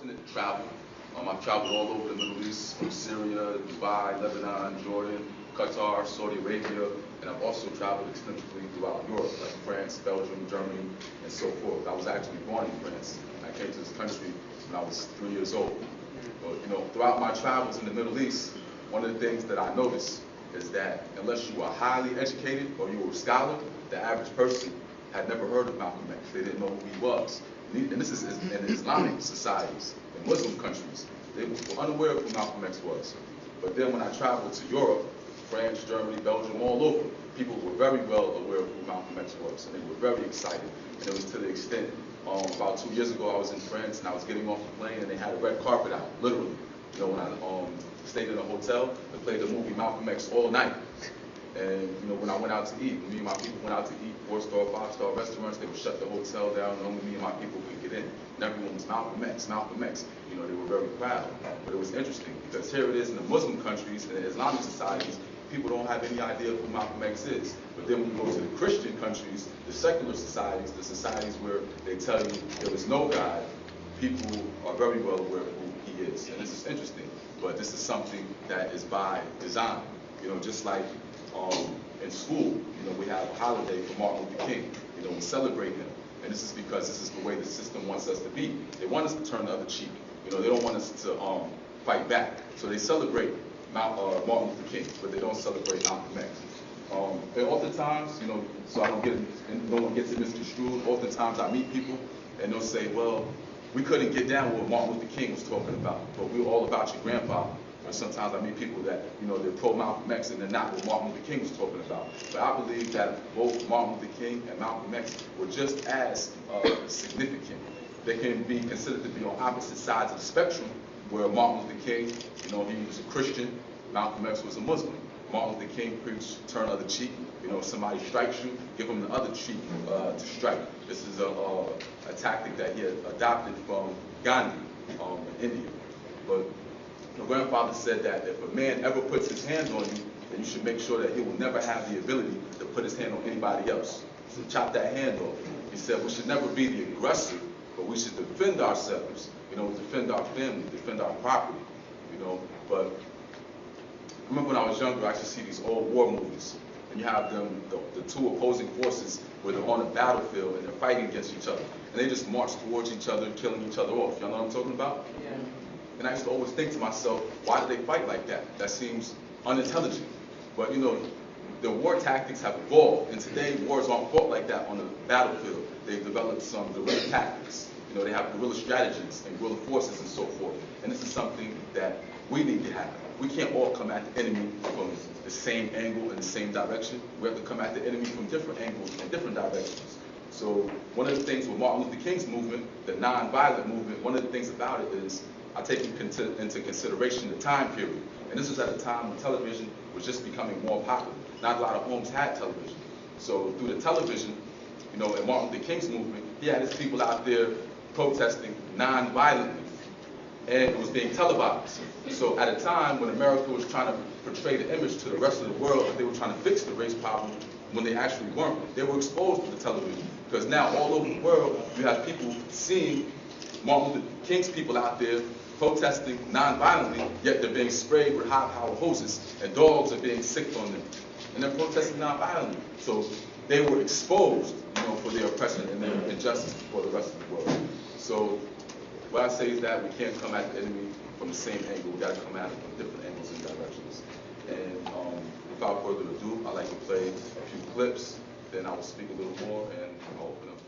fortunate to travel. I've traveled all over the Middle East, from Syria, Dubai, Lebanon, Jordan, Qatar, Saudi Arabia, and I've also traveled extensively throughout Europe, like France, Belgium, Germany, and so forth. I was actually born in France. I came to this country when I was 3 years old. But, throughout my travels in the Middle East, one of the things that I noticed is that unless you were highly educated or you were a scholar, the average person had never heard of Malcolm X. They didn't know who he was. And this is in Islamic societies, in Muslim countries. They were unaware of who Malcolm X was. But then when I traveled to Europe, France, Germany, Belgium, all over, people were very well aware of who Malcolm X was, and they were very excited. And it was to the extent, about 2 years ago, I was in France, and I was getting off the plane, and they had a red carpet out, literally. When I stayed in a hotel, they played the movie Malcolm X all night. And when I went out to eat, me and my people went out to eat 4-star, 5-star restaurants. They would shut the hotel down, and only me and my people could get in. And everyone was Malcolm X, Malcolm X. They were very proud. But it was interesting because here it is in the Muslim countries and the Islamic societies, people don't have any idea of who Malcolm X is. But then when you go to the Christian countries, the secular societies, the societies where they tell you there is no God, people are very well aware of who he is. And this is interesting, but this is something that is by design. Just like in school, we have a holiday for Martin Luther King. We celebrate him. And this is because this is the way the system wants us to be. They want us to turn the other cheek. They don't want us to fight back. So they celebrate Martin Luther King, but they don't celebrate Malcolm X. And oftentimes, so no one gets it misconstrued. Oftentimes I meet people and they'll say, well, we couldn't get down with what Martin Luther King was talking about, but we were all about your grandfather. And sometimes I meet people that, they're pro-Malcolm X and they're not what Martin Luther King was talking about. But I believe that both Martin Luther King and Malcolm X were just as significant. They can be considered to be on opposite sides of the spectrum, where Martin Luther King, he was a Christian, Malcolm X was a Muslim. Martin Luther King preached, turn the other cheek. If somebody strikes you, give them the other cheek to strike. This is a tactic that he had adopted from Gandhi in India. But my grandfather said that if a man ever puts his hand on you, then you should make sure that he will never have the ability to put his hand on anybody else. So chop that hand off. He said we should never be the aggressor, but we should defend ourselves. Defend our family, defend our property. But I remember when I was younger, I used to see these old war movies, and you have them, the two opposing forces, where they're on a battlefield and they're fighting against each other, and they just march towards each other, killing each other off. Y'all know what I'm talking about? Yeah. And I used to always think to myself, why do they fight like that? That seems unintelligent. But the war tactics have evolved, and today wars aren't fought like that on the battlefield. They've developed some guerrilla tactics. They have guerrilla strategies and guerrilla forces and so forth. And this is something that we need to have. We can't all come at the enemy from the same angle and the same direction. We have to come at the enemy from different angles and different directions. So one of the things with Martin Luther King's movement, the non-violent movement, one of the things about it is I take into consideration the time period. And this was at a time when television was just becoming more popular. Not a lot of homes had television. So through the television, in Martin Luther King's movement, he had his people out there protesting non-violently. And it was being televised. So at a time when America was trying to portray the image to the rest of the world that they were trying to fix the race problem, when they actually weren't, they were exposed to the television. Because now all over the world, you have people seeing Martin Luther King's people out there protesting non-violently, yet they're being sprayed with high-powered hoses, and dogs are being sicked on them. And they're protesting non-violently. So they were exposed, for their oppression and their injustice before the rest of the world. So what I say is that we can't come at the enemy from the same angle. We got to come at it from different angles and directions. And without further ado, I'd like to play a few clips. Then I will speak a little more, and I'll open up